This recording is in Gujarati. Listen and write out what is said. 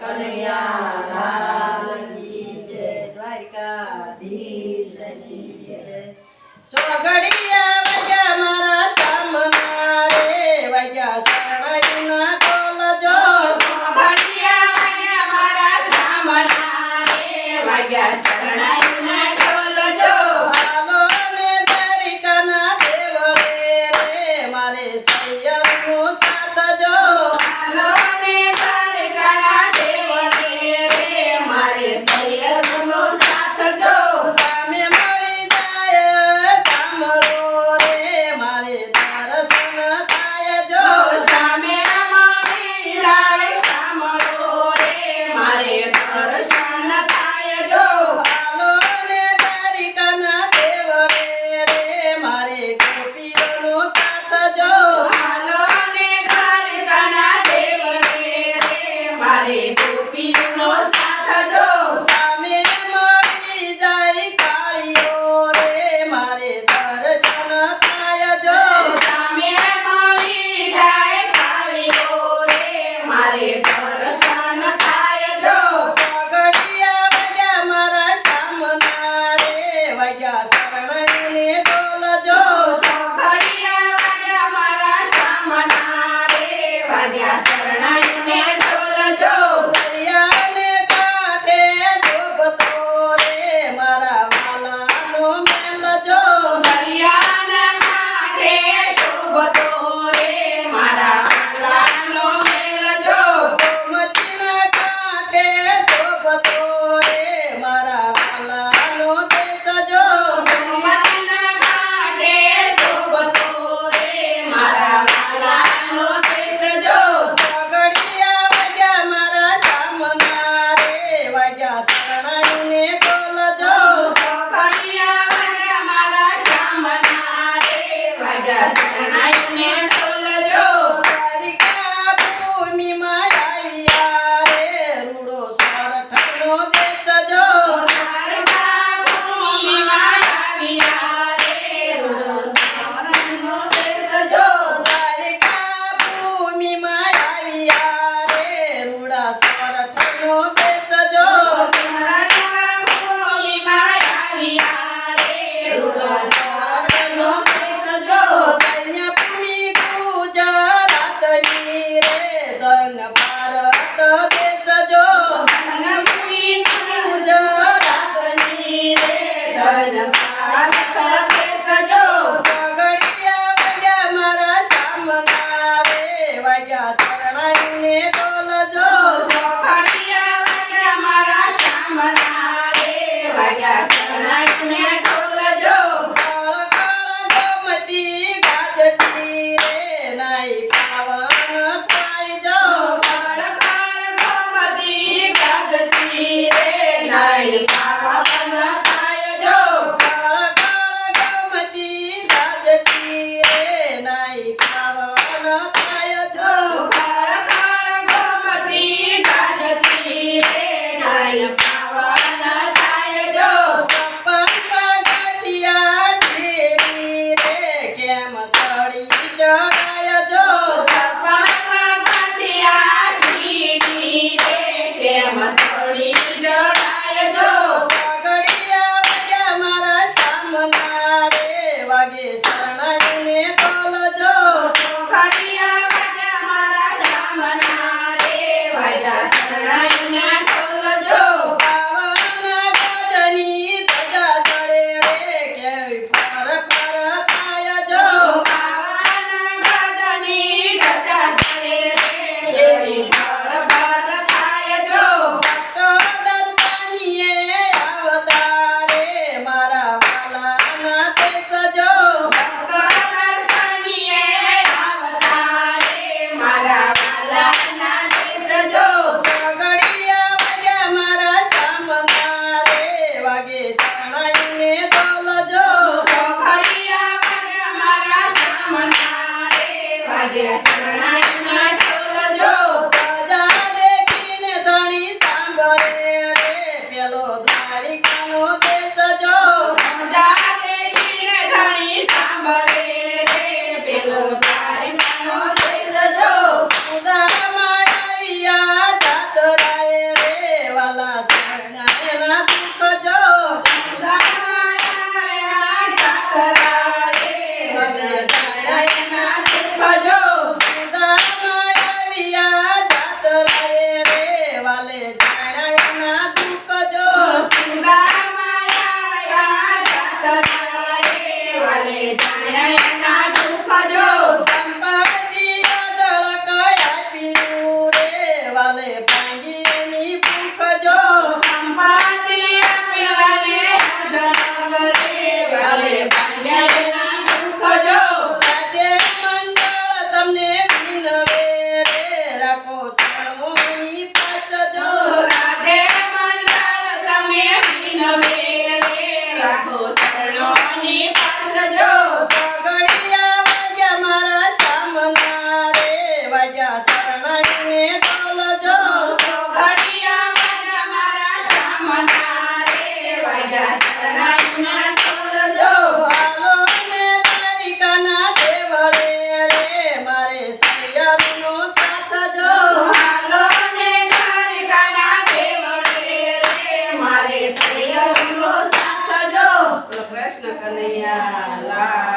કનૈયા લાલ કી જય, દ્વારકાધીશ કી જય। સોગડિયા વાગ્યા મારા સામના રે, વાગ્યા શરણાઈના ઢોલ જો। સોગડિયા વાગ્યા મારા સામના રે, વાગ્યા શરણાઈના ઢોલ જો। હાલો ને દ્વારિકાના દેવળે રે, મારે સૈયરનો સાથ જો। હાલો ને દ્વારકાના દેવળે રે, મારે સૈયદનો સાથ જો। સામે મળી જાય સાંભળો રે, મારે દર્શન થાય જો। સામે મળી જાય સાંભળો રે, મારે દર્શન થાય જો। હાલો ને દ્વારિકાના દેવળે રે, મારે ગોપીઓનો સાથ જો। હાલો ને દ્વારકાના દેવળે રે, મારે ગોપીનો સાથ જો। સામે મળી જાય કાળીઓ રે, મારે દર્શન થાય જો। સામે મળી જાય કાળીઓ રે, મારે દર્શન થાય જો। સોગડિયા વાગ્યા મારા સામના રે, વાગ્યા શરણાઈને ઢોલ જો। સોગડિયા વાગ્યા મારા સામના રે, વાગ્યા શરણાઈને ઢોલ જો। દરિયાને કાંઠે શોભતો રે, મારા વાલાનો મેલ જો। દરિયાના કાંઠે શોભતો રે, મારા વાલાનો મેલ જો। ગોમતીના કાંઠે શોભતો રે, મારા વાલાનો દેશ જો। ગોમતીના કાંઠે શોભતો રે, મારા વાલાનો દેશ જો। સોગડિયા વાગ્યા મારા સામના રે, વાગ્યા શરણાઈને ઢોલ જો। સોગડિયા વાગ્યા મારા સામના રે, વાગ્યા શરણાઈને ઢોલ જો। દ્વારિકા ભૂમિમાં આવ્યા રે, રૂડો સોરઠનો દેશ જો। દ્વારકા ભૂમિમાં આવ્યા રે, રૂડો સોરઠનો દેશ જો। દ્વારિકા ભૂમિમાં આવ્યા રે, રૂડા સોરઠનો દેશ જો। દ્વારકા ભૂમિમાં આવ્યા રે, રૂડો સોરઠનો દેશ જો। ધન્ય ભૂમિ ગુજરાતની રે, ધન ભારત દેશ જો। ધનભૂમિ ગુજરાતની રે, ધન ભારત દેશ જો। સોગડિયા વાગ્યા મારા સામના રે, વાગ્યા શરણાઈને ઢોલ જો। સોગડિયા વાગ્યા મારા સામના રે, વાગ્યા શરણાઈને ઢોલ જો। કળ ગોમતી ગાજતી રે, નાઈ પાવન થાય જો। કળ ગોમતી ગાજતી રે, નાઈ પાવન થાય જો। કળ ગોમતી ગાજતી રે, નાઈ પાવન થાય જો। કળ ગોમતી ગાજતી રે, નાઈ પાવન થાય જો। સપનમાં ગાંઠિયા શેરડી રે, કેમ તળી ચડાય જો। સપનામાં ગાંઠિયા સીડી રે, કેમ સળી જડાય જો। સોગડિયા વાગ્યા મારા સામના રે, વાગે શરણાઈને ઢોલ જો। સોગડિયા વાગ્યા મારા સામના રે, વાગ્યા શરણાઈના ઢોલ જો। પાવન ગજની ધજા ચડે રે, કેવી ફર ફર થાય જો। પાવન ગગની ધજા ચડે રે, કેવી ભર ભર થાય જો। ભક્તો દર્શન ભલે ભાંગ્યા એના દુઃખ જો રાધે મંડળ તમને વિનવે રે રાખો શરણોની પાછજો રાધે મંડળ તમે વિનવે રે રાખો શરણોની પાછજો સગડિયા વાગ્યા મારા શામના રે વાગ્યા શરણાઈને બોલજો ઘડિયા વાગ્યા મારા શામના રે વાગ્યા શરણાઈના સોલજો હાલો ને દ્વારિકાના દેવળે રે મારે સૈયરનો સાથ જો હાલો ને દ્વારિકાના દેવળે રે મારે સૈયરનો સાથ જો કૃષ્ણ કનૈયા લાલ